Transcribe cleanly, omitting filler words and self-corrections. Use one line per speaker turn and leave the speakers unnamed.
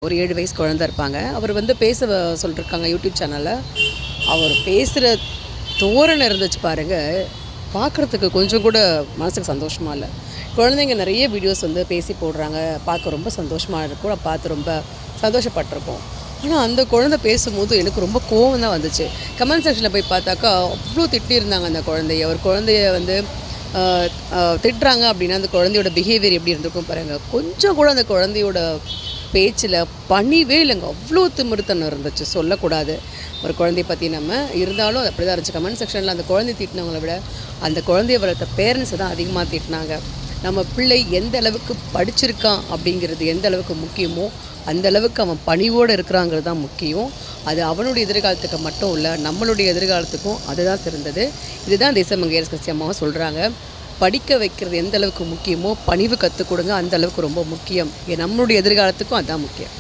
ஒரு 7 வயசு குழந்தை இருப்பாங்க. அவர் வந்து பேச சொல்லிருக்காங்க யூடியூப் சேனல்ல. அவர் பேசுகிற தோரணை இருந்துச்சு பாருங்க, பார்க்குறதுக்கு கொஞ்சம் கூட மனசுக்கு சந்தோஷமா இல்ல. குழந்தைங்க நிறைய வீடியோஸ் வந்து பேசி போடுறாங்க. பார்க்க ரொம்ப சந்தோஷமா இருக்கும். பார்த்து ரொம்ப சந்தோஷப்பட்டுருக்கோம். ஆனா அந்த குழந்தை பேசும்போது எனக்கு ரொம்ப கோவம் தான் வந்துச்சு. கமெண்ட் செக்ஷனில் போய் பார்த்தாக்கா, அவ்ளோ திட்டியிருந்தாங்க அந்த குழந்தைய. ஒரு குழந்தைய வந்து அ அ திட்டுறாங்க அப்படின்னா, அந்த குழந்தையோட பிஹேவியர் எப்படி இருந்திருக்கும் பாருங்க. கொஞ்சம் கூட அந்த குழந்தையோட பேச்சில் பணிவே இல்லைங்க. அவ்வளோ திமிருத்தனம் இருந்துச்சு. சொல்லக்கூடாது ஒரு குழந்தைய பற்றி நம்ம. இருந்தாலும் அது அப்படி தான் இருந்துச்சு. கமெண்ட் செக்ஷனில் அந்த குழந்தைய திட்டினவங்கள விட, அந்த குழந்தைய வளர்த்த பேரண்ட்ஸை தான் அதிகமாக திட்டினாங்க. நம்ம பிள்ளை எந்த அளவுக்கு படிச்சிருக்கான் அப்படிங்கிறது எந்த அளவுக்கு முக்கியமோ, அந்த அளவுக்கு அவன் பணிவோடு இருக்கிறாங்கிறது தான் முக்கியம். அது அவனுடைய எதிர்காலத்துக்கு மட்டும் இல்லை, நம்மளுடைய எதிர்காலத்துக்கும் அதுதான் சிறந்தது. இதுதான் தேசமங்கையரசி கிறிஸ்டி அம்மாவும் சொல்கிறாங்க. படிக்க வைக்கிறது எந்த அளவுக்கு முக்கியமோ, பணிவு கற்றுக் கொடுங்க அந்த அளவுக்கு ரொம்ப முக்கியம். நம்மளுடைய எதிர்காலத்துக்கும் அதுதான் முக்கியம்.